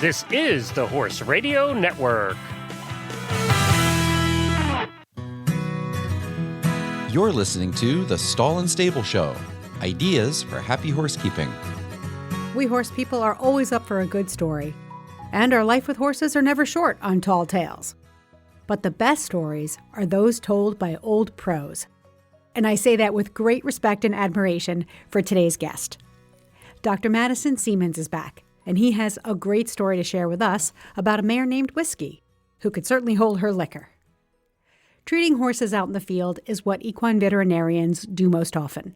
This is the Horse Radio Network. You're listening to The Stall and Stable Show, ideas for happy horsekeeping. We horse people are always up for a good story, and our life with horses are never short on tall tales. But the best stories are those told by old pros. And I say that with great respect and admiration for today's guest. Dr. Madison Seamans is back, and he has a great story to share with us about a mare named Whiskey, who could certainly hold her liquor. Treating horses out in the field is what equine veterinarians do most often.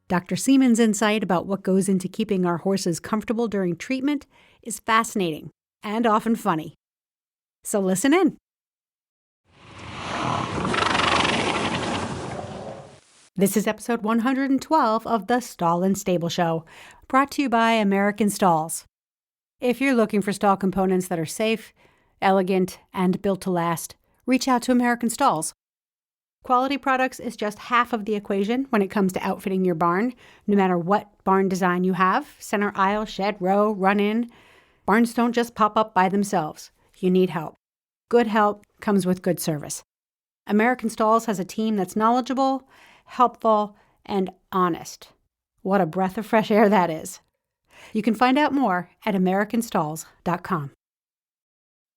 Dr. Seamans' insight about what goes into keeping our horses comfortable during treatment is fascinating and often funny. So listen in. This is episode 112 of the Stall and Stable Show, brought to you by American Stalls. If you're looking for stall components that are safe, elegant, and built to last, reach out to American Stalls. Quality products is just half of the equation when it comes to outfitting your barn, no matter what barn design you have, center aisle, shed, row, run-in. Barns don't just pop up by themselves. You need help. Good help comes with good service. American Stalls has a team that's knowledgeable, helpful, and honest. What a breath of fresh air that is. You can find out more at americanstalls.com.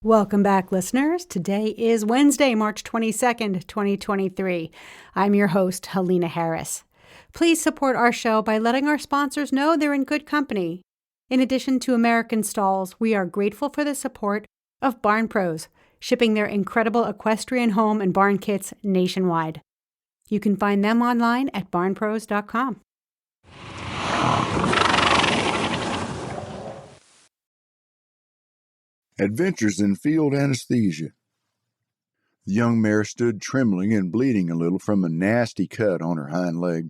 Welcome back, listeners. Today is Wednesday, March 22nd, 2023. I'm your host, Helena Harris. Please support our show by letting our sponsors know they're in good company. In addition to American Stalls, we are grateful for the support of Barn Pros, shipping their incredible equestrian home and barn kits nationwide. You can find them online at barnpros.com. Adventures in Field Anesthesia. The young mare stood trembling and bleeding a little from a nasty cut on her hind leg.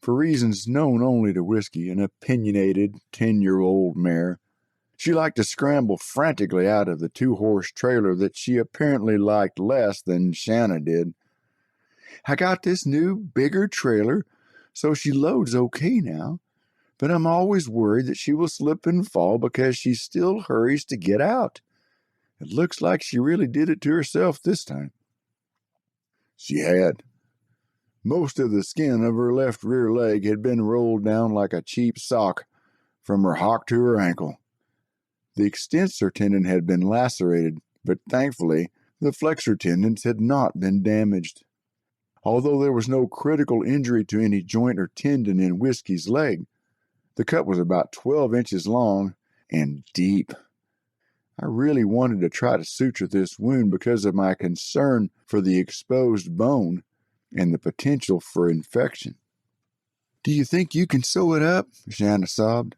For reasons known only to Whiskey, an opinionated 10-year-old mare, she liked to scramble frantically out of the two-horse trailer that she apparently liked less than Shanna did. I got this new, bigger trailer, so she loads okay now, but I'm always worried that she will slip and fall because she still hurries to get out. It looks like she really did it to herself this time. She had. Most of the skin of her left rear leg had been rolled down like a cheap sock from her hock to her ankle. The extensor tendon had been lacerated, but thankfully the flexor tendons had not been damaged. Although there was no critical injury to any joint or tendon in Whiskey's leg, the cut was about 12 inches long and deep. I really wanted to try to suture this wound because of my concern for the exposed bone and the potential for infection. "Do you think you can sew it up?" Shanna sobbed.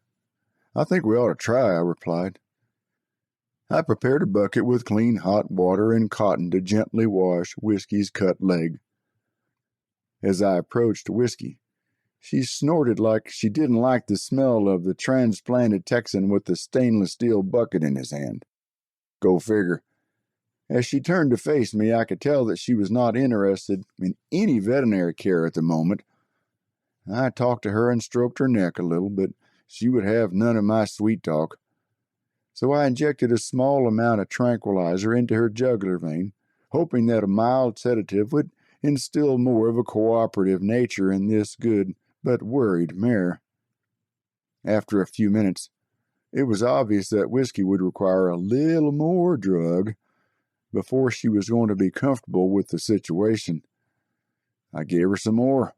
"I think we ought to try," I replied. I prepared a bucket with clean hot water and cotton to gently wash Whiskey's cut leg. As I approached Whiskey, she snorted like she didn't like the smell of the transplanted Texan with the stainless steel bucket in his hand. Go figure. As she turned to face me, I could tell that she was not interested in any veterinary care at the moment. I talked to her and stroked her neck a little, but she would have none of my sweet talk. So I injected a small amount of tranquilizer into her jugular vein, hoping that a mild sedative would instill more of a cooperative nature in this good but worried mare. After a few minutes, it was obvious that Whiskey would require a little more drug before she was going to be comfortable with the situation. I gave her some more,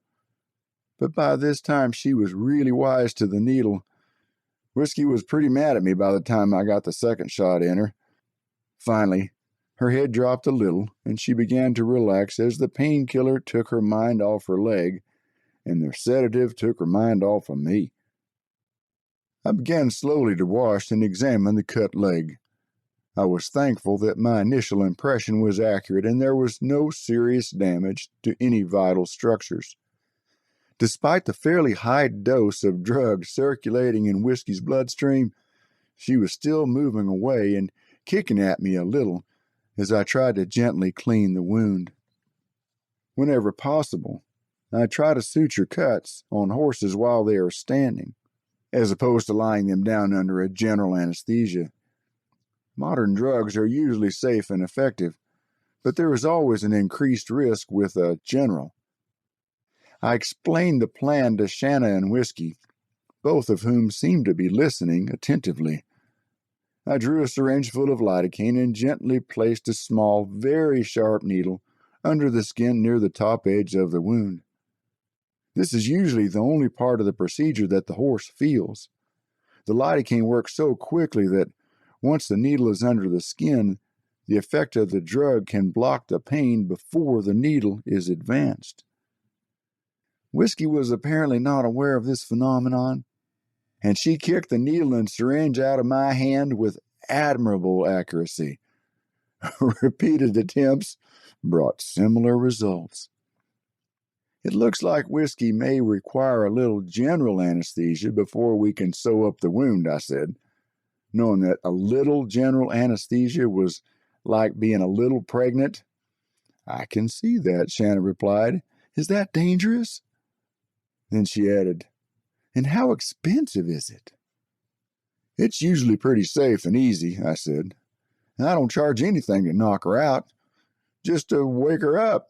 but by this time she was really wise to the needle. Whiskey was pretty mad at me by the time I got the second shot in her. Finally, her head dropped a little, and she began to relax as the painkiller took her mind off her leg, and the sedative took her mind off of me. I began slowly to wash and examine the cut leg. I was thankful that my initial impression was accurate and there was no serious damage to any vital structures. Despite the fairly high dose of drug circulating in Whiskey's bloodstream, she was still moving away and kicking at me a little as I tried to gently clean the wound. Whenever possible, I try to suture cuts on horses while they are standing, as opposed to lying them down under a general anesthesia. Modern drugs are usually safe and effective, but there is always an increased risk with a general. I explained the plan to Shanna and Whiskey, both of whom seemed to be listening attentively. I drew a syringe full of lidocaine and gently placed a small, very sharp needle under the skin near the top edge of the wound. This is usually the only part of the procedure that the horse feels. The lidocaine works so quickly that once the needle is under the skin, the effect of the drug can block the pain before the needle is advanced. Whiskey was apparently not aware of this phenomenon, and she kicked the needle and syringe out of my hand with admirable accuracy. Repeated attempts brought similar results. It looks like Whiskey may require a little general anesthesia before we can sew up the wound, I said, knowing that a little general anesthesia was like being a little pregnant. I can see that, Shanna replied. Is that dangerous? Then she added, and how expensive is it? It's usually pretty safe and easy, I said. And I don't charge anything to knock her out, just to wake her up.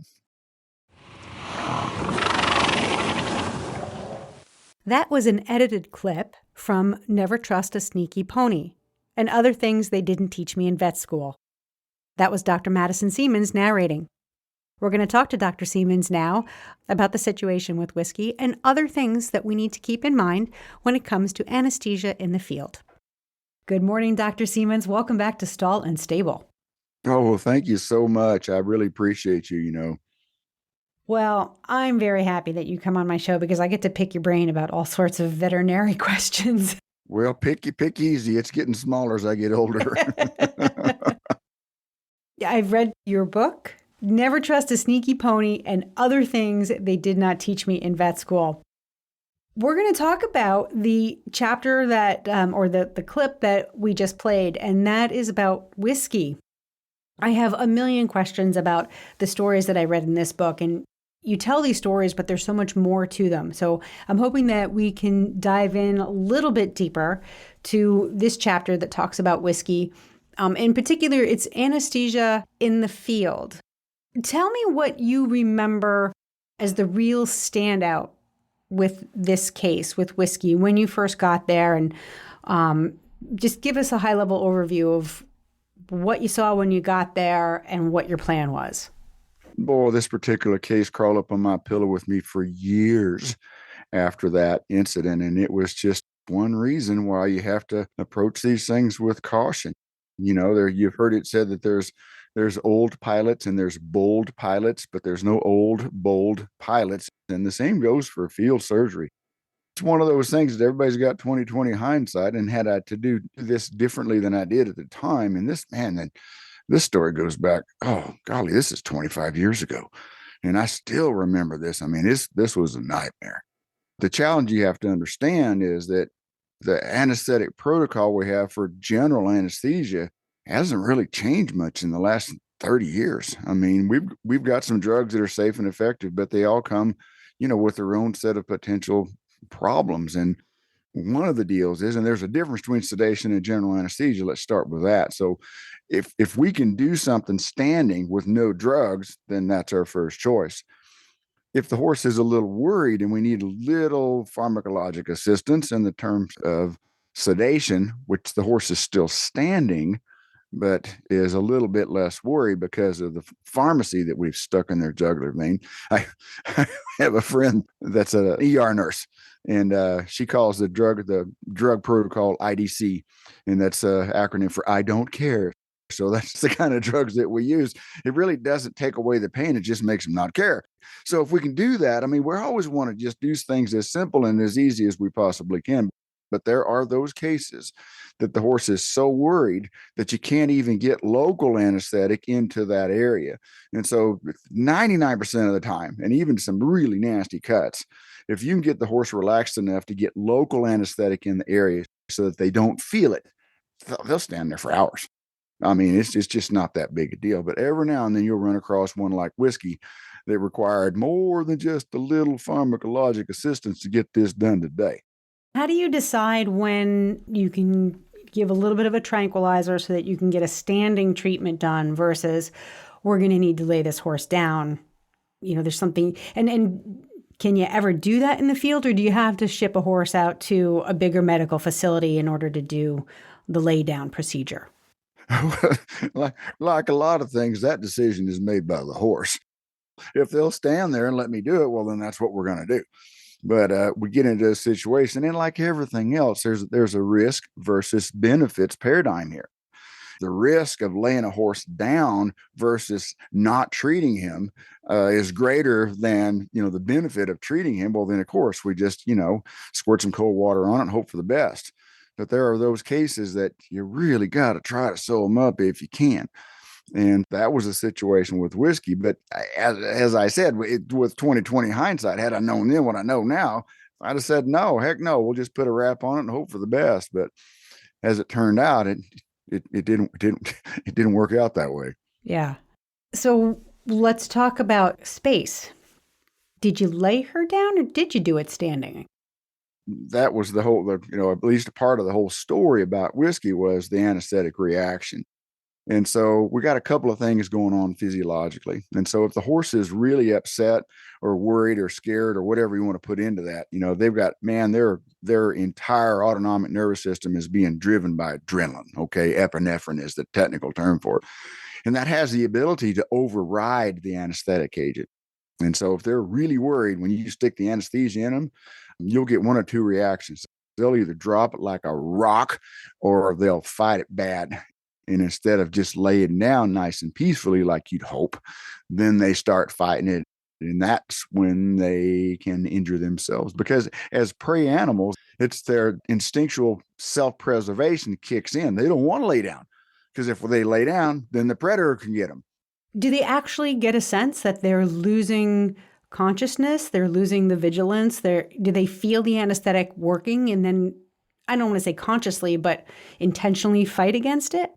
That was an edited clip from Never Trust a Sneaky Pony and Other Things They Didn't Teach Me in Vet School. That was Dr. Madison Seamans narrating. We're going to talk to Dr. Seamans now about the situation with Whiskey and other things that we need to keep in mind when it comes to anesthesia in the field. Good morning, Dr. Seamans. Welcome back to Stall and Stable. Oh, well, thank you so much. I really appreciate you. Well, I'm very happy that you come on my show because I get to pick your brain about all sorts of veterinary questions. Well, pick easy. It's getting smaller as I get older. I've read your book, Never Trust a Sneaky Pony and Other Things They Did Not Teach Me in Vet School. We're going to talk about the chapter that, or the clip that we just played, and that is about Whiskey. I have a million questions about the stories that I read in this book, and you tell these stories, but there's so much more to them. So I'm hoping that we can dive in a little bit deeper to this chapter that talks about Whiskey. In particular, it's anesthesia in the field. Tell me what you remember as the real standout with this case, with Whiskey, when you first got there, and just give us a high-level overview of what you saw when you got there and what your plan was. Boy, this particular case crawled up on my pillow with me for years after that incident, and it was just one reason why you have to approach these things with caution. You've heard it said that there's old pilots and there's bold pilots, but there's no old, bold pilots. And the same goes for field surgery. It's one of those things that everybody's got 20/20 hindsight, and had I to do this differently than I did at the time. And this story goes back, oh, golly, this is 25 years ago. And I still remember this. I mean, this was a nightmare. The challenge you have to understand is that the anesthetic protocol we have for general anesthesia hasn't really changed much in the last 30 years. I mean, we've got some drugs that are safe and effective, but they all come, with their own set of potential problems. And one of the deals is, and there's a difference between sedation and general anesthesia. Let's start with that. So if we can do something standing with no drugs, then that's our first choice. If the horse is a little worried and we need a little pharmacologic assistance in the terms of sedation, which the horse is still standing, but is a little bit less worried because of the pharmacy that we've stuck in their jugular vein. I have a friend that's an ER nurse, and she calls the drug protocol IDC, and that's an acronym for I don't care. So that's the kind of drugs that we use. It really doesn't take away the pain. It just makes them not care. So if we can do that, I mean, we always want to just do things as simple and as easy as we possibly can. But there are those cases that the horse is so worried that you can't even get local anesthetic into that area. And so 99% of the time, and even some really nasty cuts, if you can get the horse relaxed enough to get local anesthetic in the area so that they don't feel it, they'll stand there for hours. I mean, it's just not that big a deal. But every now and then you'll run across one like Whiskey that required more than just a little pharmacologic assistance to get this done today. How do you decide when you can give a little bit of a tranquilizer so that you can get a standing treatment done versus we're going to need to lay this horse down. There's something, and can you ever do that in the field, or do you have to ship a horse out to a bigger medical facility in order to do the lay down procedure? like a lot of things, that decision is made by the horse. If they'll stand there and let me do it, well, then that's what we're going to do. But we get into a situation, and like everything else, there's a risk versus benefits paradigm here. The risk of laying a horse down versus not treating him is greater than, the benefit of treating him. Well, then, of course, we just, squirt some cold water on it and hope for the best. But there are those cases that you really got to try to sew them up if you can. And that was a situation with Whiskey. But as I said, with 2020 hindsight, had I known then what I know now, I'd have said, no, heck no, we'll just put a wrap on it and hope for the best. But as it turned out, it didn't work out that way. Yeah. So let's talk about space. Did you lay her down or did you do it standing? That was at least a part of the whole story about Whiskey was the anesthetic reaction. And so we got a couple of things going on physiologically. And so if the horse is really upset or worried or scared or whatever you want to put into that, they've got, their entire autonomic nervous system is being driven by adrenaline. Okay. Epinephrine is the technical term for it. And that has the ability to override the anesthetic agent. And so if they're really worried, when you stick the anesthesia in them, you'll get one or two reactions. They'll either drop it like a rock or they'll fight it bad. And instead of just laying down nice and peacefully like you'd hope, then they start fighting it. And that's when they can injure themselves. Because as prey animals, it's their instinctual self-preservation kicks in. They don't want to lay down. Because if they lay down, then the predator can get them. Do they actually get a sense that they're losing consciousness? They're losing the vigilance? Do they feel the anesthetic working and then, I don't want to say consciously, but intentionally fight against it?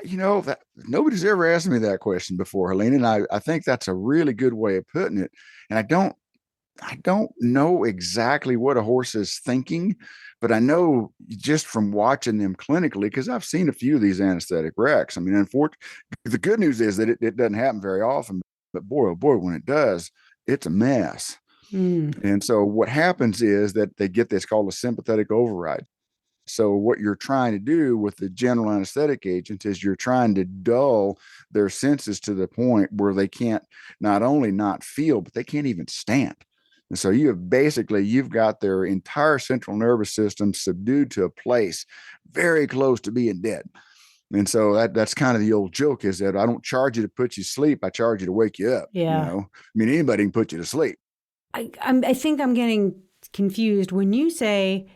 That nobody's ever asked me that question before, Helene, and I think that's a really good way of putting it. And I don't know exactly what a horse is thinking, but I know just from watching them clinically, because I've seen a few of these anesthetic wrecks. I mean, unfortunately, the good news is that it doesn't happen very often, but boy, oh boy, when it does, it's a mess. And so what happens is that they get this called a sympathetic override. So what you're trying to do with the general anesthetic agent is you're trying to dull their senses to the point where they can't not only not feel, but they can't even stand. And so you've got their entire central nervous system subdued to a place very close to being dead. And so that's kind of the old joke is that I don't charge you to put you to sleep. I charge you to wake you up. Yeah. Anybody can put you to sleep. I think I'm getting confused. When you say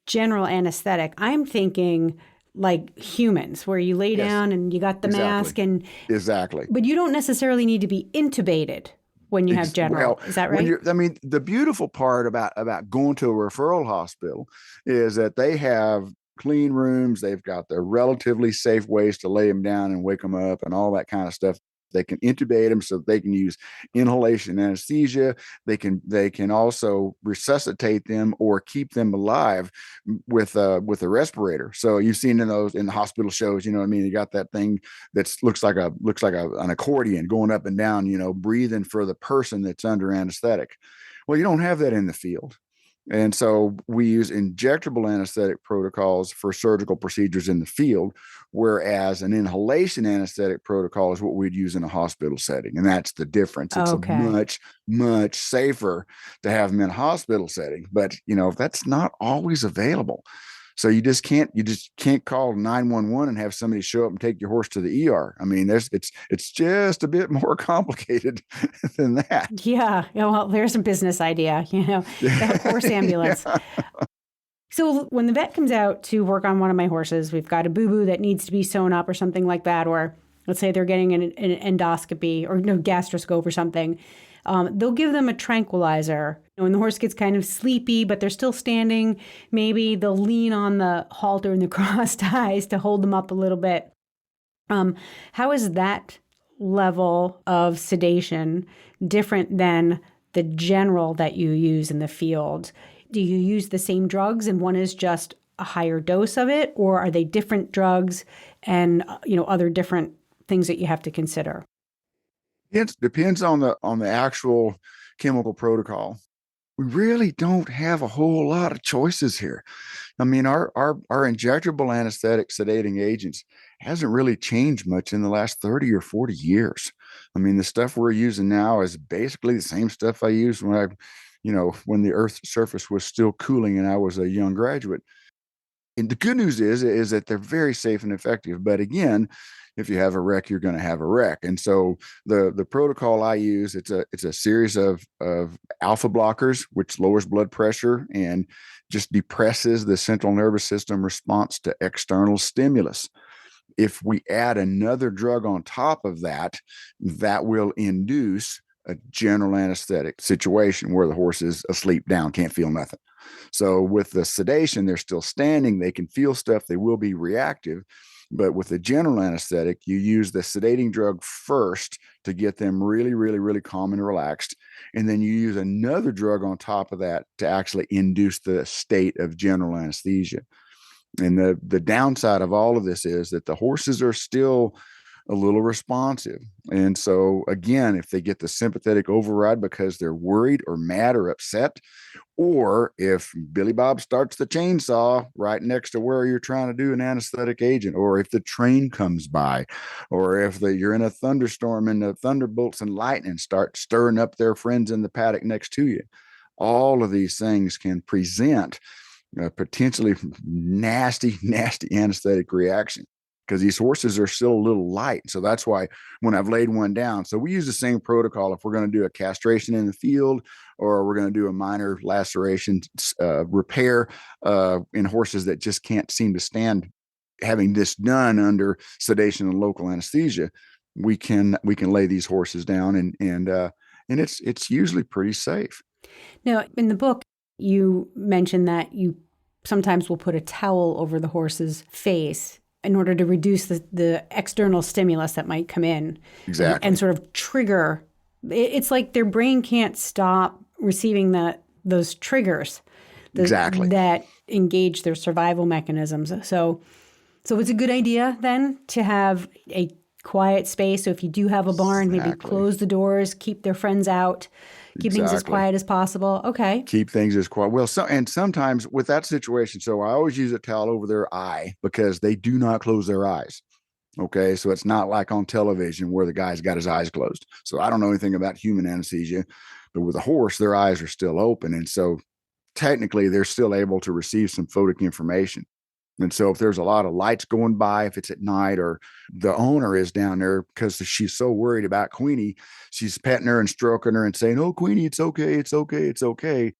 general anesthetic, I'm thinking like humans where you lay down and you got the mask and exactly. But you don't necessarily need to be intubated when you have general. Is that right? The beautiful part about going to a referral hospital is that they have clean rooms. They've got their relatively safe ways to lay them down and wake them up and all that kind of stuff. They can intubate them so they can use inhalation anesthesia. They can also resuscitate them or keep them alive with a respirator. So you've seen in the hospital shows, you got that thing that looks like an accordion going up and down, breathing for the person that's under anesthetic. Well, you don't have that in the field. And so we use injectable anesthetic protocols for surgical procedures in the field, whereas an inhalation anesthetic protocol is what we'd use in a hospital setting. And that's the difference. It's much, much safer to have them in a hospital setting. But, that's not always available. So you just can't call 911 and have somebody show up and take your horse to the ER. I mean, it's just a bit more complicated than that. Yeah. Well, there's a business idea, the horse ambulance. Yeah. So when the vet comes out to work on one of my horses, we've got a boo-boo that needs to be sewn up or something like that, or let's say they're getting an endoscopy or gastroscope or something. They'll give them a tranquilizer. When the horse gets kind of sleepy, but they're still standing, maybe they'll lean on the halter and the cross ties to hold them up a little bit. How is that level of sedation different than the general that you use in the field? Do you use the same drugs and one is just a higher dose of it, or are they different drugs and, other different things that you have to consider? It depends on the actual chemical protocol. We really don't have a whole lot of choices here. I mean, our injectable anesthetic sedating agents hasn't really changed much in the last 30 or 40 years. I mean, the stuff we're using now is basically the same stuff I used when the Earth's surface was still cooling and I was a young graduate. And the good news is that they're very safe and effective. But again, if you have a wreck, you're going to have a wreck. And so the protocol I use, it's a series of alpha blockers, which lowers blood pressure and just depresses the central nervous system response to external stimulus. If we add another drug on top of that, that will induce a general anesthetic situation where the horse is asleep down, can't feel nothing. So with the sedation, they're still standing, they can feel stuff, they will be reactive. But with the general anesthetic, you use the sedating drug first to get them really, really, really calm and relaxed. And then you use another drug on top of that to actually induce the state of general anesthesia. And the downside of all of this is that the horses are still a little responsive. And so again, if they get the sympathetic override because they're worried or mad or upset, or if Billy Bob starts the chainsaw right next to where you're trying to do an anesthetic agent, or if the train comes by, or if you're in a thunderstorm and the thunderbolts and lightning start stirring up their friends in the paddock next to you, all of these things can present a potentially nasty anesthetic reaction, because these horses are still a little light. So that's why when I've laid one down, so we use the same protocol if we're going to do a castration in the field or we're going to do a minor laceration repair in horses that just can't seem to stand having this done under sedation and local anesthesia. We can lay these horses down and it's usually pretty safe. Now, in the book, you mentioned that you sometimes will put a towel over the horse's face in order to reduce the external stimulus that might come in. Exactly. And sort of trigger. It's like their brain can't stop receiving those triggers exactly. that engage their survival mechanisms. So it's a good idea then to have a quiet space. So if you do have a barn, maybe close the doors, keep their friends out, keep things as quiet as possible. Okay. Keep things as quiet. Well, and sometimes with that situation, so I always use a towel over their eye because they do not close their eyes. Okay. So it's not like on television where the guy's got his eyes closed. So I don't know anything about human anesthesia, but with a horse, their eyes are still open. And so technically they're still able to receive some photic information. And so if there's a lot of lights going by, if it's at night, or the owner is down there because she's so worried about Queenie, she's petting her and stroking her and saying, "Oh, Queenie, it's okay, it's okay, it's okay."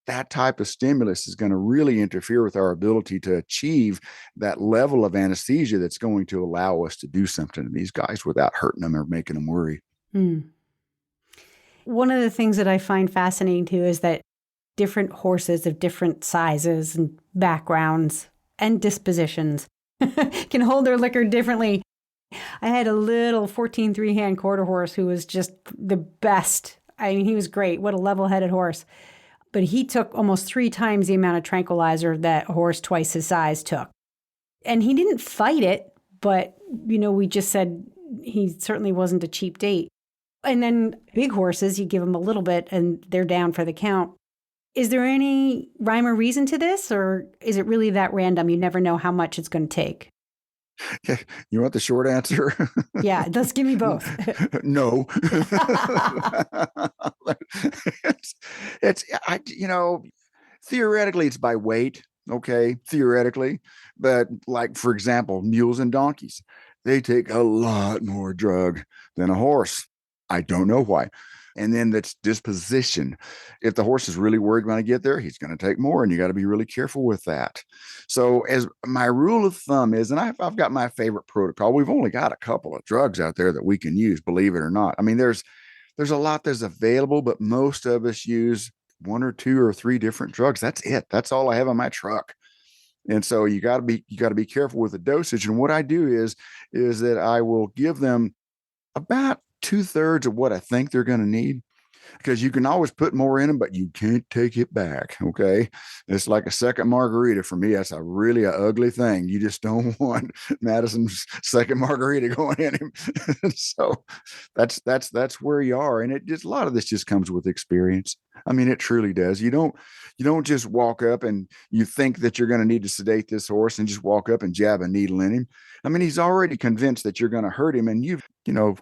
That type of stimulus is going to really interfere with our ability to achieve that level of anesthesia that's going to allow us to do something to these guys without hurting them or making them worry. One of the things that I find fascinating too is that different horses of different sizes and backgrounds and dispositions can hold their liquor differently. I had a little 14 3-hand quarter horse who was just the best. I mean, he was great. What a level-headed horse. But he took almost 3 times the amount of tranquilizer that a horse twice his size took. And he didn't fight it, but, we just said he certainly wasn't a cheap date. And then big horses, you give them a little bit and they're down for the count. Is there any rhyme or reason to this, or is it really that random? You never know how much it's going to take. You want the short answer? Yeah, let's give me both. No. Theoretically, it's by weight. Okay. Theoretically. But like, for example, mules and donkeys, they take a lot more drug than a horse. I don't know why. And then that's disposition. If the horse is really worried when I get there, he's going to take more, and you got to be really careful with that. So as my rule of thumb is, and I've got my favorite protocol. We've only got a couple of drugs out there that we can use, believe it or not. I mean, there's a lot that's available, but most of us use 1 or 2 or 3 different drugs. That's it. That's all I have on my truck. And so you got to be careful with the dosage. And what I do is that I will give them about 2/3 of what I think they're going to need. because you can always put more in them, but you can't take it back. Okay. It's like a second margarita for me. That's a really ugly thing. You just don't want Madison's second margarita going in him. So that's where you are. And it just, a lot of this just comes with experience. I mean, it truly does. You don't just walk up and you think that you're going to need to sedate this horse and just walk up and jab a needle in him. I mean, he's already convinced that you're going to hurt him, and you've,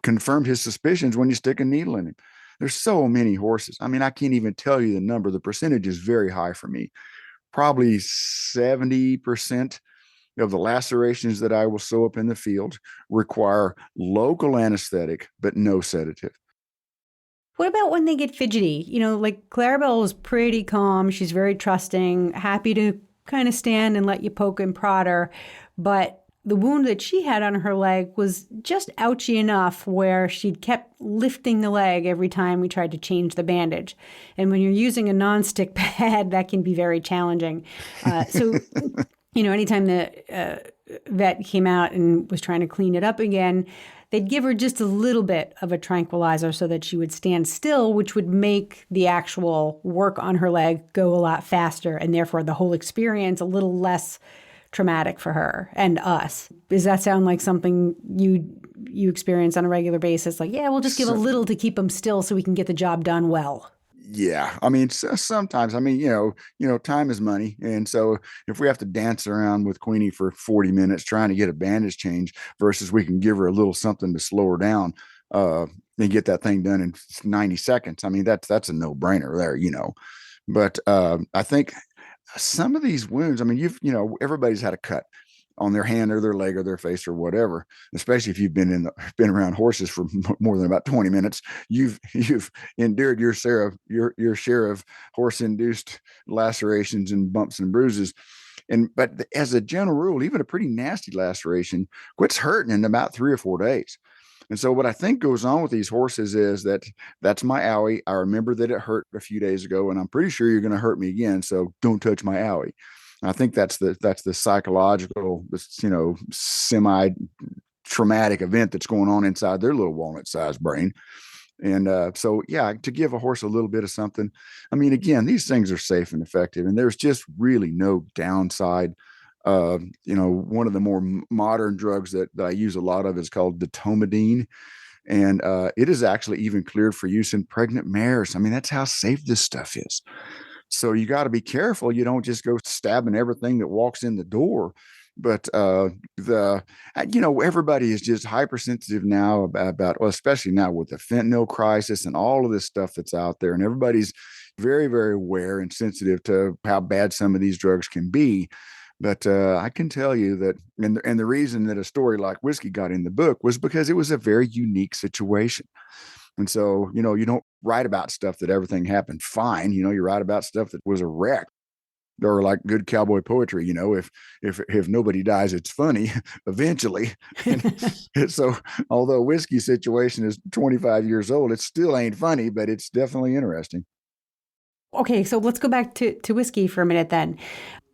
confirmed his suspicions when you stick a needle in him. There's so many horses. I mean, I can't even tell you the number. The percentage is very high for me. Probably 70% of the lacerations that I will sew up in the field require local anesthetic, but no sedative. What about when they get fidgety? Like Clarabelle is pretty calm. She's very trusting, happy to kind of stand and let you poke and prod her. But the wound that she had on her leg was just ouchy enough where she kept lifting the leg every time we tried to change the bandage. And when you're using a nonstick pad, that can be very challenging. So, anytime the vet came out and was trying to clean it up again, they'd give her just a little bit of a tranquilizer so that she would stand still, which would make the actual work on her leg go a lot faster, and therefore the whole experience a little less traumatic for her and us. Does that sound like something you experience on a regular basis? Like, yeah, we'll just give a little to keep them still so we can get the job done well. Yeah. I mean, sometimes, time is money. And so if we have to dance around with Queenie for 40 minutes trying to get a bandage change versus we can give her a little something to slow her down, and get that thing done in 90 seconds. I mean, that's a no brainer there, but, I think some of these wounds, I mean, everybody's had a cut on their hand or their leg or their face or whatever, especially if you've been around horses for more than about 20 minutes, you've endured your share of horse induced lacerations and bumps and bruises. But as a general rule, even a pretty nasty laceration quits hurting in about 3 or 4 days. And so what I think goes on with these horses is that's my owie. I remember that it hurt a few days ago, and I'm pretty sure you're going to hurt me again. So don't touch my owie. And I think that's the psychological, semi-traumatic event that's going on inside their little walnut-sized brain. And so, yeah, to give a horse a little bit of something. I mean, again, these things are safe and effective, and there's just really no downside. One of the more modern drugs that I use a lot of is called ditomidine. And it is actually even cleared for use in pregnant mares. I mean, that's how safe this stuff is. So you got to be careful. You don't just go stabbing everything that walks in the door. But everybody is just hypersensitive now about, well, especially now with the fentanyl crisis and all of this stuff that's out there. And everybody's very, very aware and sensitive to how bad some of these drugs can be. But I can tell you that, and the reason that a story like Whiskey got in the book was because it was a very unique situation. And so, you don't write about stuff that everything happened fine. You write about stuff that was a wreck, or like good cowboy poetry. If nobody dies, it's funny eventually. And so, although Whiskey's situation is 25 years old, it still ain't funny, but it's definitely interesting. Okay, so let's go back to Whiskey for a minute then.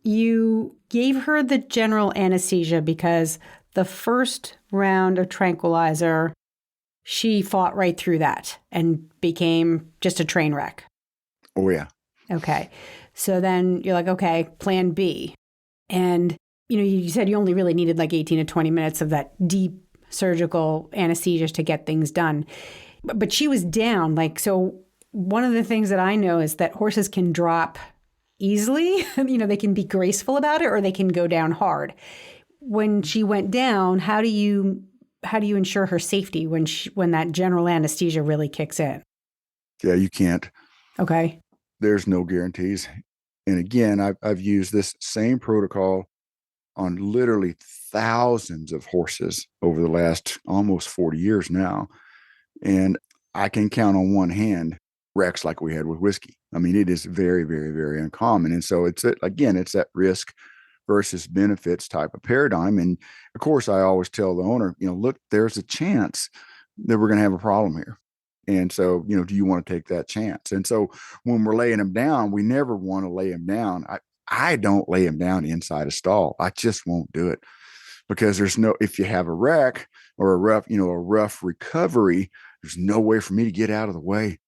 You gave her the general anesthesia because the first round of tranquilizer, she fought right through that and became just a train wreck. Oh, yeah. Okay. So then you're like, okay, plan B. And, you said you only really needed like 18 to 20 minutes of that deep surgical anesthesia to get things done. But she was down. So one of the things that I know is that horses can drop easily. They can be graceful about it, or they can go down hard. When she went down, how do you ensure her safety when that general anesthesia really kicks in? Yeah, you can't. Okay. There's no guarantees. And again, I've used this same protocol on literally thousands of horses over the last almost 40 years now. And I can count on one hand wrecks like we had with Whiskey. I mean, it is very, very, very uncommon. And so it's that risk versus benefits type of paradigm. And of course, I always tell the owner, look, there's a chance that we're going to have a problem here. And so, do you want to take that chance? And so when we're laying them down, we never want to lay them down. I don't lay them down inside a stall. I just won't do it, because if you have a wreck or a rough recovery, there's no way for me to get out of the way.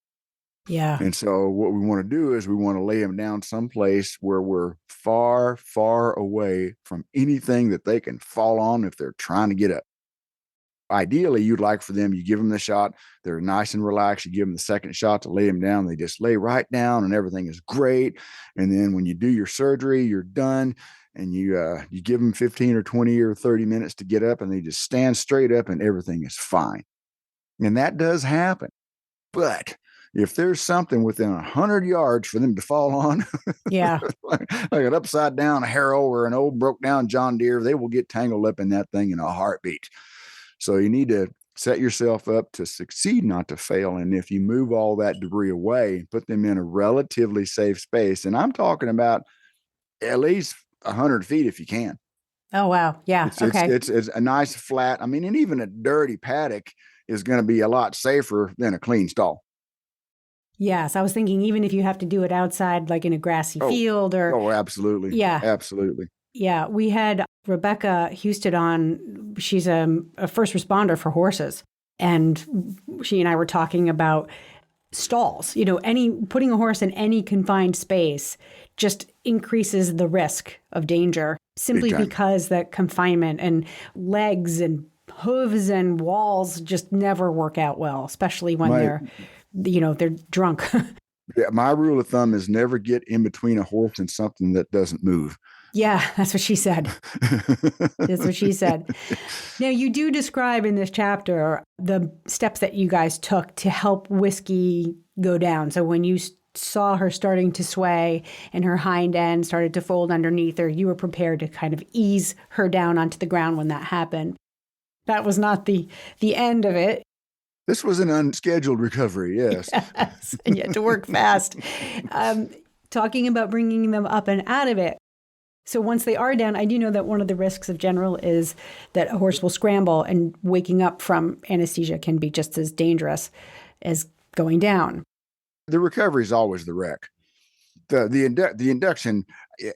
Yeah. And so what we want to do is we want to lay them down someplace where we're far, far away from anything that they can fall on if they're trying to get up. Ideally, you'd like for them, you give them the shot, they're nice and relaxed. You give them the second shot to lay them down. They just lay right down and everything is great. And then when you do your surgery, you're done. And you give them 15 or 20 or 30 minutes to get up, and they just stand straight up and everything is fine. And that does happen. But if there's something within 100 yards for them to fall on, Yeah. like an upside down harrow or an old broke down John Deere, they will get tangled up in that thing in a heartbeat. So you need to set yourself up to succeed, not to fail. And if you move all that debris away, put them in a relatively safe space, and I'm talking about at least 100 feet if you can. Oh, wow. Yeah. It's a nice flat. I mean, and even a dirty paddock is going to be a lot safer than a clean stall. Yes. I was thinking even if you have to do it outside, like in a grassy field or. Oh, absolutely. Yeah. Absolutely. Yeah. We had Rebecca Houston on. She's a first responder for horses. And she and I were talking about stalls. Putting a horse in any confined space just increases the risk of danger simply because that confinement and legs and hooves and walls just never work out well, especially when they're drunk. Yeah, my rule of thumb is never get in between a horse and something that doesn't move. Yeah, that's what she said. That's what she said. Now, you do describe in this chapter the steps that you guys took to help Whiskey go down. So when you saw her starting to sway and her hind end started to fold underneath her, you were prepared to kind of ease her down onto the ground when that happened. That was not the end of it. This was an unscheduled recovery, yes. Yes, and you had to work fast. Talking about bringing them up and out of it. So once they are down, I do know that one of the risks of general is that a horse will scramble, and waking up from anesthesia can be just as dangerous as going down. The recovery is always the wreck. The induction,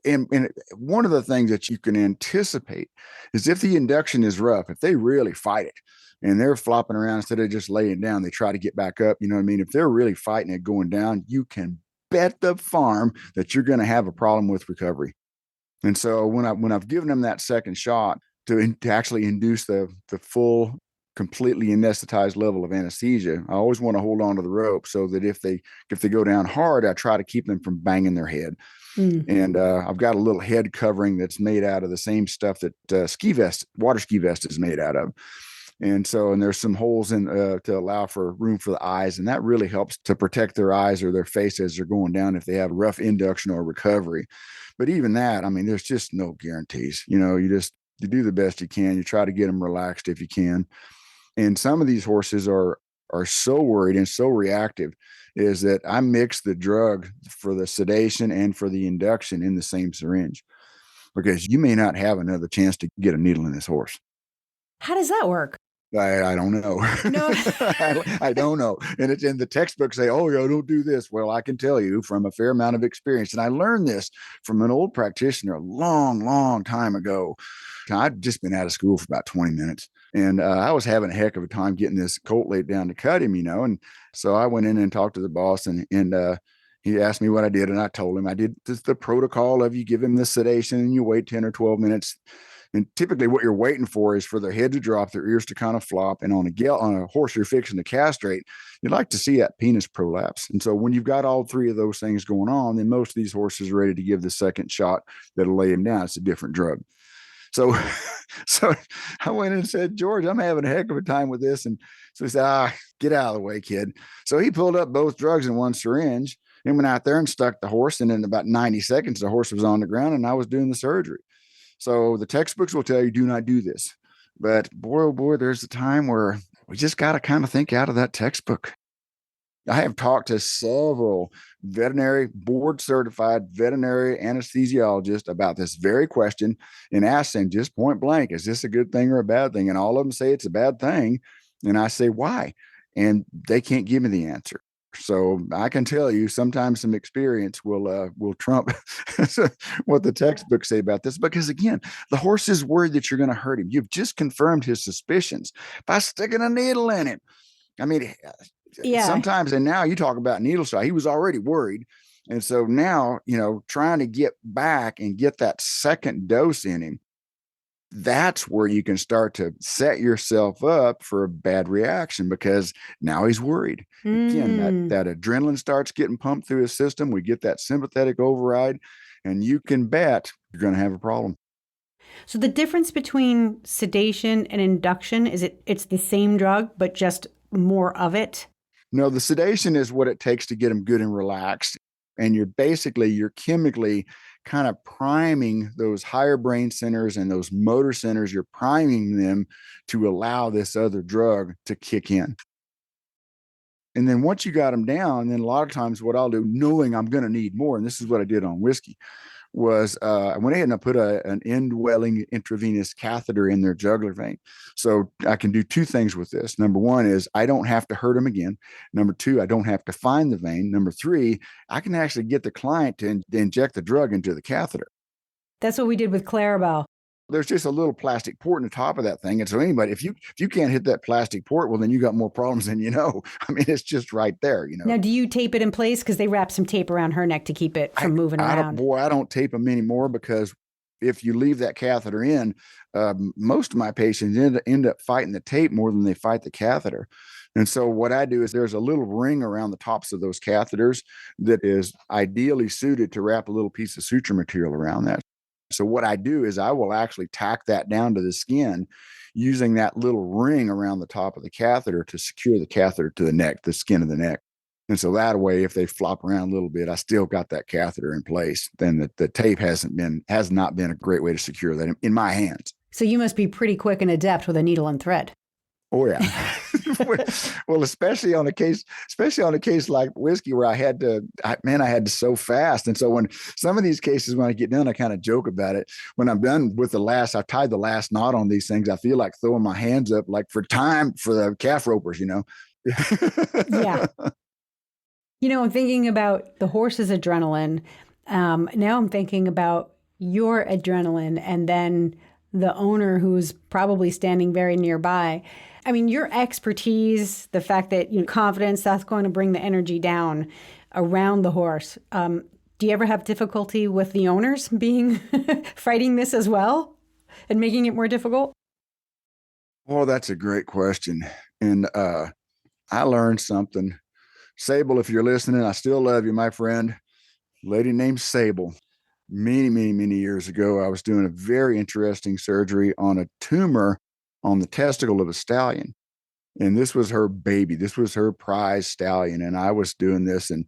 and one of the things that you can anticipate is if the induction is rough, if they really fight it and they're flopping around instead of just laying down, they try to get back up. You know what I mean? If they're really fighting it going down, you can bet the farm that you're going to have a problem with recovery. And so when I've given them that second shot to actually induce the full, completely anesthetized level of anesthesia, I always want to hold on to the rope so that if they go down hard, I try to keep them from banging their head. And I've got a little head covering that's made out of the same stuff that water ski vest is made out of. And there's some holes in to allow for room for the eyes. And that really helps to protect their eyes or their face as they're going down if they have rough induction or recovery. But even that, I mean, there's just no guarantees. You do the best you can. You try to get them relaxed if you can. And some of these horses are so worried and so reactive is that I mix the drug for the sedation and for the induction in the same syringe, because you may not have another chance to get a needle in this horse. How does that work? I don't know. No. I don't know. And it's in the textbook say, oh, yeah, don't do this. Well, I can tell you from a fair amount of experience. And I learned this from an old practitioner a long, long time ago. I'd just been out of school for about 20 minutes. And I was having a heck of a time getting this colt laid down to cut him, And so I went in and talked to the boss and he asked me what I did. And I told him I did the protocol of you give him the sedation and you wait 10 or 12 minutes. And typically what you're waiting for is for their head to drop, their ears to kind of flop. And on a horse you're fixing to castrate, you'd like to see that penis prolapse. And so when you've got all three of those things going on, then most of these horses are ready to give the second shot that'll lay him down. It's a different drug. So I went in and said, George, I'm having a heck of a time with this. And so he said, get out of the way, kid. So he pulled up both drugs in one syringe and went out there and stuck the horse. And in about 90 seconds, the horse was on the ground and I was doing the surgery. So the textbooks will tell you, do not do this. But boy, oh boy, there's a time where we just got to kind of think out of that textbook. I have talked to several board certified veterinary anesthesiologists about this very question and asked them just point blank, is this a good thing or a bad thing? And all of them say it's a bad thing. And I say, why? And they can't give me the answer. So I can tell you sometimes some experience will trump what the textbooks say about this, because again, the horse is worried that you're going to hurt him. You've just confirmed his suspicions by sticking a needle in him. I mean, Yeah. sometimes, and now you talk about needle shot, he was already worried. And so now, trying to get back and get that second dose in him, that's where you can start to set yourself up for a bad reaction, because now he's worried. Again, that adrenaline starts getting pumped through his system. We get that sympathetic override, and you can bet you're going to have a problem. So the difference between sedation and induction, it's the same drug, but just more of it? No, the sedation is what it takes to get him good and relaxed. And you're chemically kind of priming those higher brain centers and those motor centers. You're priming them to allow this other drug to kick in. And then once you got them down, then a lot of times what I'll do, knowing I'm going to need more, and this is what I did on whiskey, was I went ahead and I put an indwelling intravenous catheter in their jugular vein. So I can do two things with this. Number one is I don't have to hurt them again. Number two, I don't have to find the vein. Number three, I can actually get the client to inject the drug into the catheter. That's what we did with Clarabelle. There's just a little plastic port in the top of that thing. And so anybody, if you can't hit that plastic port, well, then you got more problems than you know. I mean, it's just right there, Now, do you tape it in place? Because they wrap some tape around her neck to keep it from moving around. I don't tape them anymore, because if you leave that catheter in, most of my patients end up fighting the tape more than they fight the catheter. And so what I do is there's a little ring around the tops of those catheters that is ideally suited to wrap a little piece of suture material around that. So what I do is I will actually tack that down to the skin using that little ring around the top of the catheter to secure the catheter to the neck, the skin of the neck. And so that way, if they flop around a little bit, I still got that catheter in place. Then the tape has not been a great way to secure that in my hands. So you must be pretty quick and adept with a needle and thread. Oh yeah. Well, especially on a case like whiskey, where I had to sew fast. And so when some of these cases, when I get done, I kind of joke about it. When I'm done with I tied the last knot on these things, I feel like throwing my hands up, like for the calf ropers, Yeah. I'm thinking about the horse's adrenaline. Now I'm thinking about your adrenaline, and then the owner who's probably standing very nearby. I mean, your expertise, the fact that confidence, that's going to bring the energy down around the horse. Do you ever have difficulty with the owners fighting this as well and making it more difficult? Well, that's a great question. And I learned something. Sable, if you're listening, I still love you, my friend. Lady named Sable. Many, many, many years ago, I was doing a very interesting surgery on a tumor on the testicle of a stallion. And this was her baby. This was her prize stallion. And I was doing this, and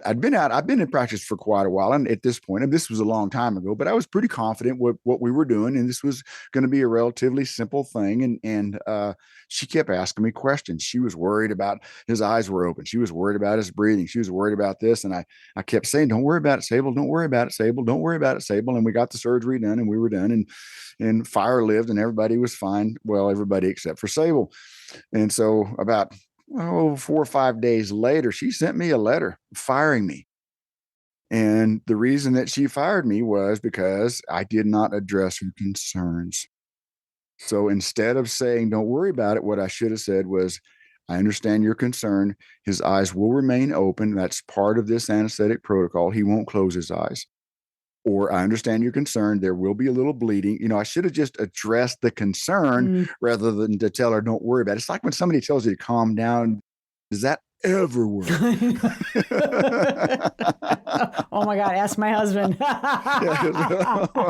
I've been in practice for quite a while. And at this point, and this was a long time ago, but I was pretty confident with what we were doing. And this was going to be a relatively simple thing. And she kept asking me questions. She was worried about his eyes were open. She was worried about his breathing. She was worried about this. And I kept saying, don't worry about it, Sable. Don't worry about it, Sable. Don't worry about it, Sable. And we got the surgery done, and we were done. And fire lived, and everybody was fine. Well, everybody except for Sable. And so about 4 or 5 days later, she sent me a letter firing me. And the reason that she fired me was because I did not address her concerns. So instead of saying, don't worry about it, what I should have said was, I understand your concern. His eyes will remain open. That's part of this anesthetic protocol. He won't close his eyes. Or I understand your concern. There will be a little bleeding. I should have just addressed the concern rather than to tell her, don't worry about it. It's like when somebody tells you to calm down. Does that ever work? Oh my God, ask my husband.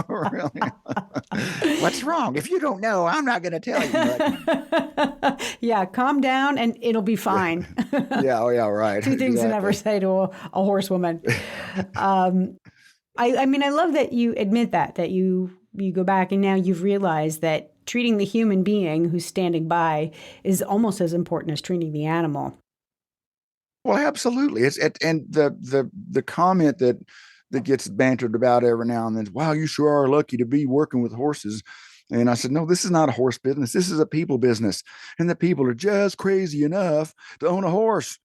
Really? What's wrong? If you don't know, I'm not going to tell you. Yeah, calm down and it'll be fine. Yeah, oh yeah, right. Two things to never say to a horsewoman. I mean, I love that you admit that you go back and now you've realized that treating the human being who's standing by is almost as important as treating the animal. Well, absolutely. And the comment that gets bantered about every now and then is, wow, you sure are lucky to be working with horses. And I said, no, this is not a horse business. This is a people business. And the people are just crazy enough to own a horse.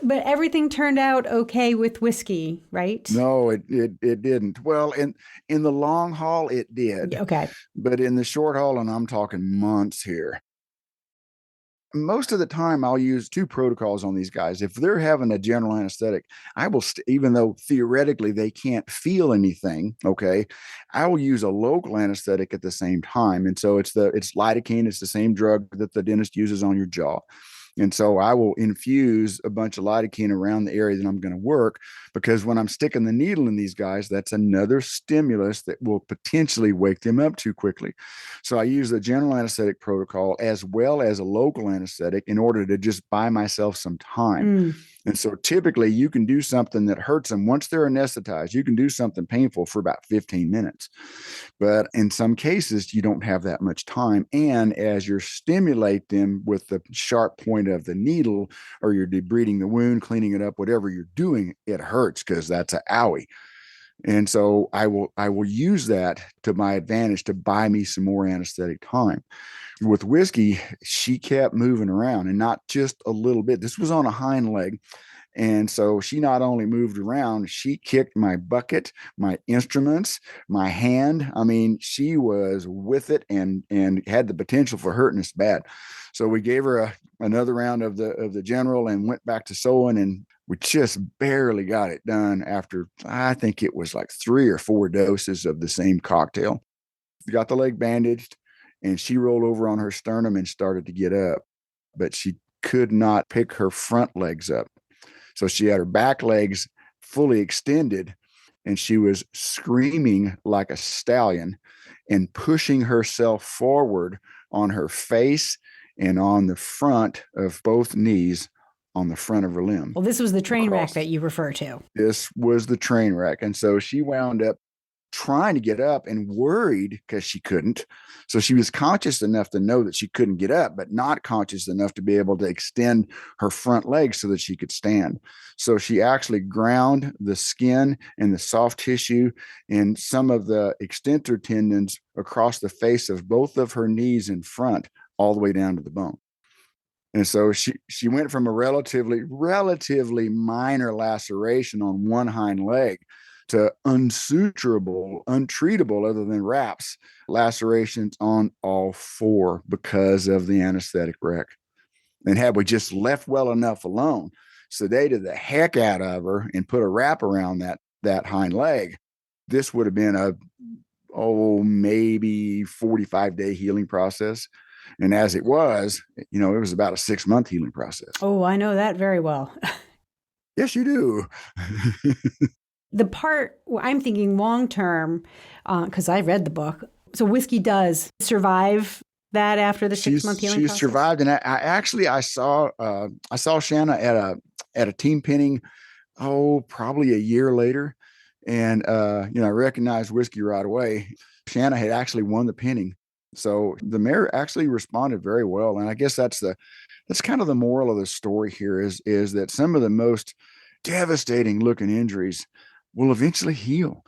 But everything turned out okay with whiskey, right? No, it didn't. Well, in the long haul, it did. Okay. But in the short haul, and I'm talking months here, most of the time I'll use two protocols on these guys. If they're having a general anesthetic, I will, even though theoretically they can't feel anything, okay, I will use a local anesthetic at the same time. And so it's lidocaine. It's the same drug that the dentist uses on your jaw. And so I will infuse a bunch of lidocaine around the area that I'm going to work, because when I'm sticking the needle in these guys, that's another stimulus that will potentially wake them up too quickly. So I use the general anesthetic protocol as well as a local anesthetic in order to just buy myself some time. And so typically you can do something that hurts them once they're anesthetized. You can do something painful for about 15 minutes. But in some cases, you don't have that much time. And as you stimulate them with the sharp point of the needle, or you're debriding the wound, cleaning it up, whatever you're doing, it hurts because that's an owie. And so I will use that to my advantage to buy me some more anesthetic time. With Whiskey, she kept moving around, and not just a little bit. This was on a hind leg. And so she not only moved around, she kicked my bucket, my instruments, my hand. I mean, she was with it and had the potential for hurting us bad. So we gave her another round of the general and went back to sewing, and we just barely got it done after, I think it was like 3 or 4 doses of the same cocktail. We got the leg bandaged, and she rolled over on her sternum and started to get up, but she could not pick her front legs up. So she had her back legs fully extended, and she was screaming like a stallion and pushing herself forward on her face and on the front of both knees on the front of her limb. Well, this was the train wreck that you refer to. This was the train wreck. And so she wound up trying to get up and worried because she couldn't. So she was conscious enough to know that she couldn't get up, but not conscious enough to be able to extend her front legs so that she could stand. So she actually ground the skin and the soft tissue and some of the extensor tendons across the face of both of her knees in front, all the way down to the bone. And so she went from a relatively minor laceration on one hind leg to unsuturable, untreatable, other than wraps, lacerations on all 4 because of the anesthetic wreck. And had we just left well enough alone, sedated the heck out of her and put a wrap around that hind leg, this would have been maybe 45-day healing process. And as it was, it was about a 6-month healing process. Oh, I know that very well. Yes, you do. The part I'm thinking long-term, because I read the book. So Whiskey does survive that after the 6-month healing process? She survived. And I saw Shanna at a team pinning, probably a year later. And, I recognized Whiskey right away. Shanna had actually won the pinning. So the mare actually responded very well. And I guess that's kind of the moral of the story here is that some of the most devastating looking injuries will eventually heal.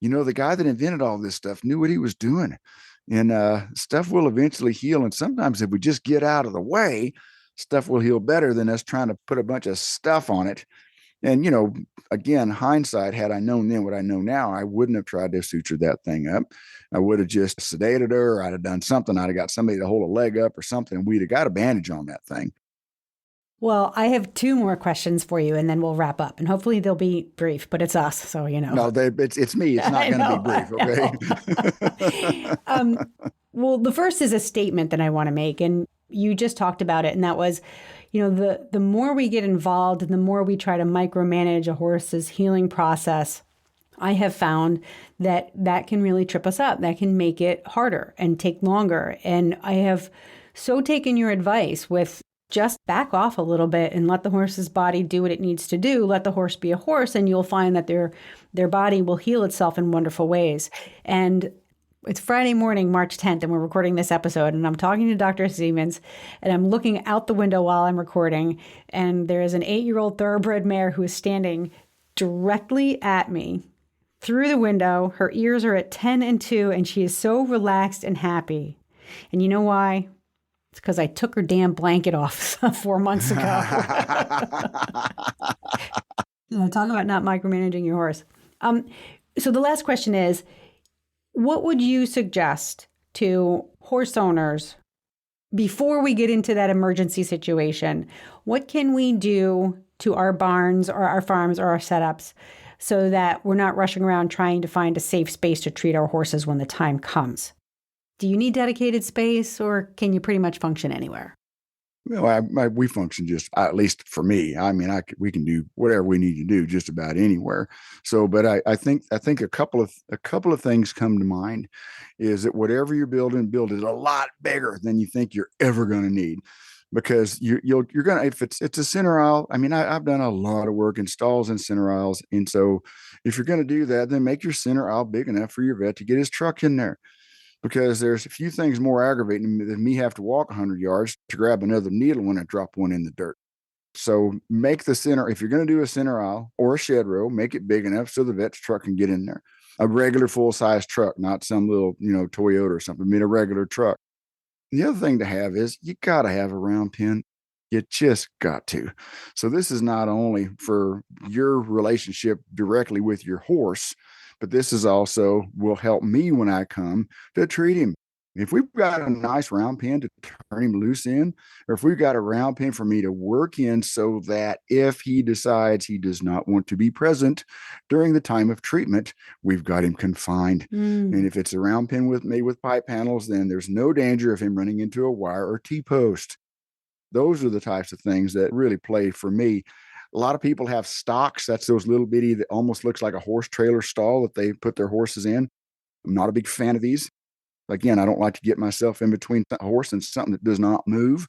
The guy that invented all this stuff knew what he was doing, and stuff will eventually heal. And sometimes if we just get out of the way, stuff will heal better than us trying to put a bunch of stuff on it. And, again, hindsight, had I known then what I know now, I wouldn't have tried to suture that thing up. I would have just sedated her. I'd have done something. I'd have got somebody to hold a leg up or something. And we'd have got a bandage on that thing. Well, I have 2 more questions for you, and then we'll wrap up. And hopefully they'll be brief, but it's us, so No, it's me. It's not going to be brief, okay? Well, the first is a statement that I want to make, and you just talked about it, and that was, the more we get involved and the more we try to micromanage a horse's healing process, I have found that can really trip us up. That can make it harder and take longer. And I have so taken your advice with just back off a little bit and let the horse's body do what it needs to do. Let the horse be a horse, and you'll find that their body will heal itself in wonderful ways. And it's Friday morning, March 10th, and we're recording this episode, and I'm talking to Dr. Seamans, and I'm looking out the window while I'm recording, and there is an 8-year-old thoroughbred mare who is standing directly at me through the window. Her ears are at 10 and 2, and she is so relaxed and happy. And you know why? It's because I took her damn blanket off 4 months ago. Talk about not micromanaging your horse. So the last question is, what would you suggest to horse owners before we get into that emergency situation, what can we do to our barns or our farms or our setups so that we're not rushing around trying to find a safe space to treat our horses when the time comes? Do you need dedicated space, or can you pretty much function anywhere? Well, we function just, at least for me. I mean, we can do whatever we need to do just about anywhere. So, but I think a couple of things come to mind is that whatever you're building, build it a lot bigger than you think you're ever going to need, because you're going to, if it's a center aisle. I mean, I've done a lot of work in stalls and center aisles, and so if you're going to do that, then make your center aisle big enough for your vet to get his truck in there. Because there's a few things more aggravating than me have to walk 100 yards to grab another needle when I drop one in the dirt. So make the center, if you're going to do a center aisle or a shed row, make it big enough so the vet's truck can get in there. A regular full-size truck, not some little, Toyota or something. I mean, a regular truck. The other thing to have is you got to have a round pen. You just got to. So this is not only for your relationship directly with your horse, but this is also will help me when I come to treat him. If we've got a nice round pen to turn him loose in, or if we've got a round pen for me to work in so that if he decides he does not want to be present during the time of treatment, we've got him confined. And if it's a round pen made with pipe panels, then there's no danger of him running into a wire or T-post. Those are the types of things that really play for me. A lot of people have stocks. That's those little bitty that almost looks like a horse trailer stall that they put their horses in. I'm not a big fan of these. Again, I don't like to get myself in between a horse and something that does not move.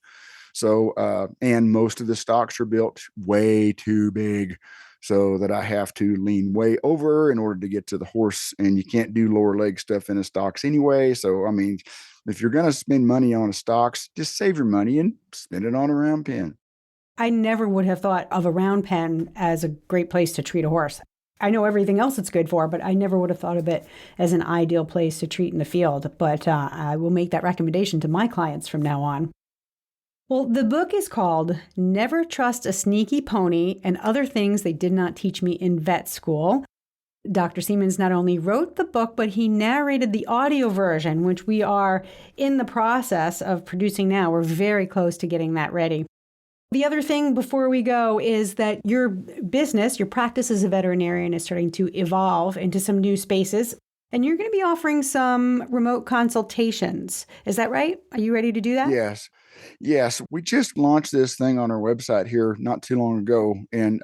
So, and most of the stocks are built way too big so that I have to lean way over in order to get to the horse. And you can't do lower leg stuff in a stocks anyway. So, I mean, if you're going to spend money on a stocks, just save your money and spend it on a round pen. I never would have thought of a round pen as a great place to treat a horse. I know everything else it's good for, but I never would have thought of it as an ideal place to treat in the field. But I will make that recommendation to my clients from now on. Well, the book is called Never Trust a Sneaky Pony and Other Things They Did Not Teach Me in Vet School. Dr. Seamans not only wrote the book, but he narrated the audio version, which we are in the process of producing now. We're very close to getting that ready. The other thing before we go is that your business, your practice as a veterinarian is starting to evolve into some new spaces, and you're going to be offering some remote consultations. Is that right? Are you ready to do that? Yes. We just launched this thing on our website here not too long ago, and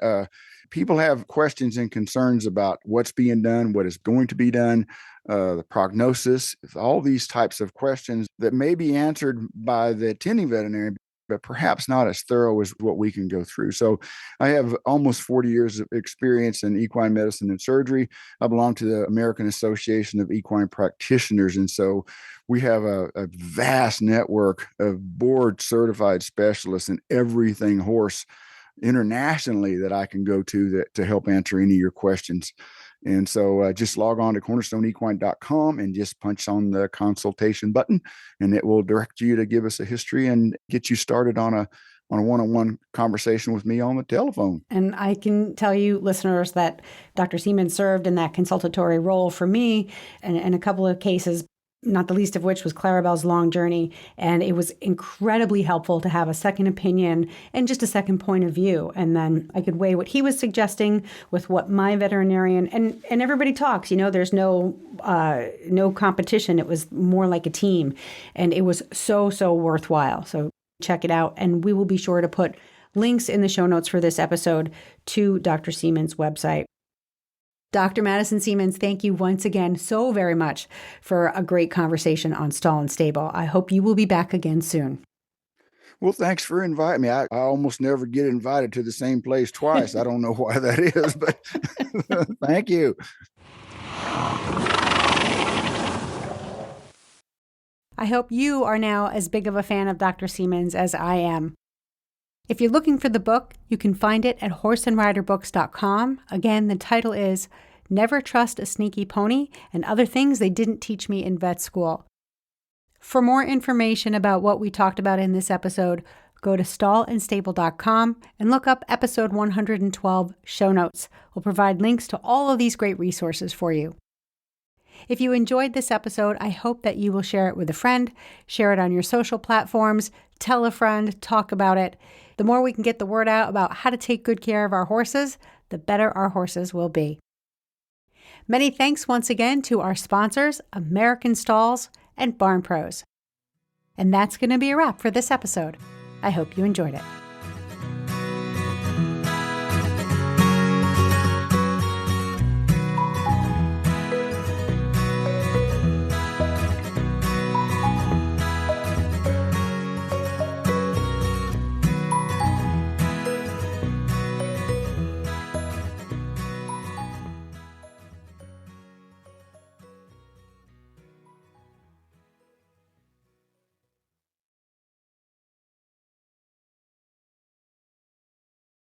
people have questions and concerns about what's being done, what is going to be done, the prognosis, all these types of questions that may be answered by the attending veterinarian, but perhaps not as thorough as what we can go through. So I have almost 40 years of experience in equine medicine and surgery. I belong to the American Association of Equine Practitioners. And so we have a vast network of board certified specialists in everything horse internationally that I can go to help answer any of your questions. And so just log on to cornerstoneequine.com and just punch on the consultation button, and it will direct you to give us a history and get you started on a one-on-one conversation with me on the telephone. And I can tell you, listeners, that Dr. Seamans served in that consultatory role for me in a couple of cases, not the least of which was Clarabelle's long journey. And it was incredibly helpful to have a second opinion and just a second point of view. And then I could weigh what he was suggesting with what my veterinarian, and everybody talks, there's no competition. It was more like a team. And it was so worthwhile. So check it out. And we will be sure to put links in the show notes for this episode to Dr. Seamans' website. Dr. Madison Seamans, thank you once again so very much for a great conversation on Stall and Stable. I hope you will be back again soon. Well, thanks for inviting me. I almost never get invited to the same place twice. I don't know why that is, but thank you. I hope you are now as big of a fan of Dr. Seamans as I am. If you're looking for the book, you can find it at horseandriderbooks.com. Again, the title is Never Trust a Sneaky Pony and Other Things They Didn't Teach Me in Vet School. For more information about what we talked about in this episode, go to stallandstable.com and look up episode 112 show notes. We'll provide links to all of these great resources for you. If you enjoyed this episode, I hope that you will share it with a friend, share it on your social platforms, tell a friend, talk about it. The more we can get the word out about how to take good care of our horses, the better our horses will be. Many thanks once again to our sponsors, American Stalls and Barn Pros. And that's going to be a wrap for this episode. I hope you enjoyed it.